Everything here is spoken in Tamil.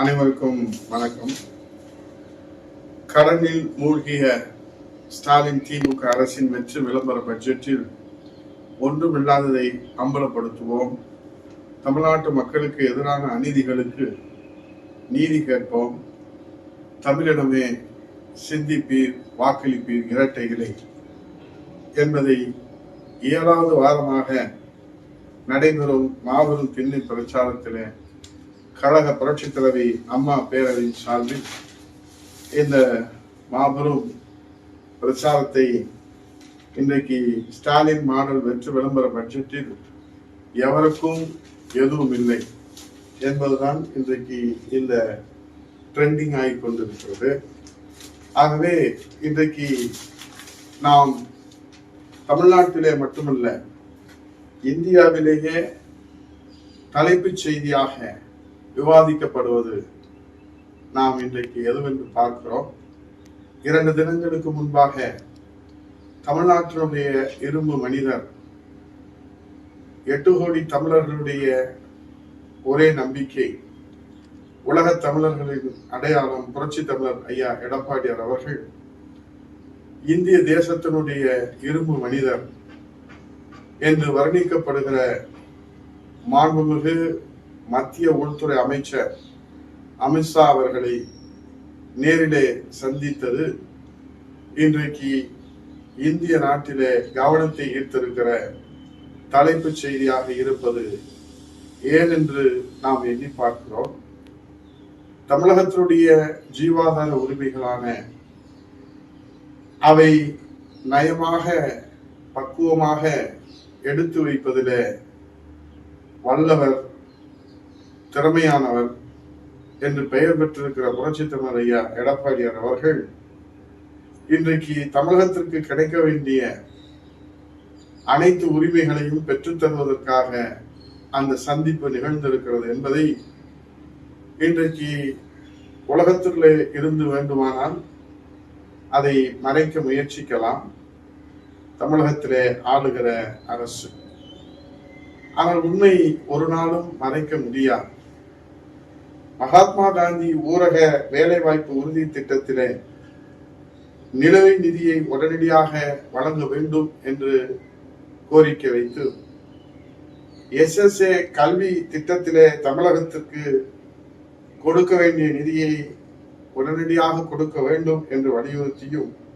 அனைவருக்கும் வணக்கம். கடனில் மூழ்கிய ஸ்டாலின் திமுக அரசின் வெற்றி விளம்பர பட்ஜெட்டில் ஒன்றுமில்லாததை அம்பலப்படுத்துவோம். தமிழ்நாட்டு மக்களுக்கு எதிரான அநீதிகளுக்கு நீதி கேட்போம். தமிழினமே சிந்திப்பீர், வாக்களிப்பீர் இரட்டைகளை என்பதை 7வது வாரமாக நடைபெறும் மாபெரும் திண்ணை பிரச்சாரத்திலே கழக புரட்சி தலைவி அம்மா பேரவையின் சார்பில் இந்த மாபெரும் பிரச்சாரத்தை இன்றைக்கு ஸ்டாலின் மாடல் வெற்றி விளம்பர பட்ஜெட்டில் எவருக்கும் எதுவும் இல்லை என்பதுதான் இன்றைக்கு இந்த ட்ரெண்டிங் ஆகி கொண்டிருக்கிறது. ஆகவே இன்றைக்கு நாம் தமிழ்நாட்டிலே மட்டுமல்ல, இந்தியாவிலேயே தலைப்புச் செய்தியாக விவாதிக்கப்படுவது நாம் இன்றைக்கு எதுவென்று பார்க்கிறோம். 2 தினங்களுக்கு முன்பாக தமிழ்நாட்டினுடைய இரும்பு மனிதர், 8 கோடி தமிழர்களுடைய ஒரே நம்பிக்கை, உலக தமிழர்களின் அடையாளம் புரட்சி தமிழர் ஐயா எடப்பாடியார் அவர்கள் இந்திய தேசத்தினுடைய இரும்பு மனிதர் என்று வர்ணிக்கப்படுகிற மாண்புமிகு மத்திய உள்துறை அமைச்சர் அமித்ஷா அவர்களை நேரிலே சந்தித்தது இன்றைக்கு இந்திய நாட்டிலே கவனத்தை ஈர்த்திருக்கிற தலைப்புச் செய்தியாக இருப்பது ஏன் என்று நாம் எண்ணி பார்க்கிறோம். தமிழகத்தினுடைய ஜீவாதார உரிமைகளான அவை நயமாக பக்குவமாக எடுத்து வைப்பதிலே வல்லவர், திறமையானவர் என்று பெயர் பெற்றிருக்கிற புரட்சி தமிழர் ஐயா எடப்பாடியார் அவர்கள் இன்றைக்கு தமிழகத்திற்கு கிடைக்க வேண்டிய அனைத்து உரிமைகளையும் பெற்றுத் தருவதற்காக அந்த சந்திப்பு நிகழ்ந்திருக்கிறது என்பதை இன்றைக்கு உலகத்திலே இருந்து வேண்டுமானால் அதை மறைக்க முயற்சிக்கலாம் தமிழகத்திலே ஆளுகிற அரசு. ஆனால் உண்மை ஒரு நாளும் மறைக்க முடியாது. மகாத்மா காந்தி ஊரக வேலைவாய்ப்பு உறுதி திட்டத்திலே நிலுவை நிதியை உடனடியாக வழங்க வேண்டும் என்று கோரிக்கை வைத்து, SSA கல்வி திட்டத்திலே தமிழகத்திற்கு கொடுக்க வேண்டிய நிதியை உடனடியாக கொடுக்க வேண்டும் என்று வலியுறுத்தியும்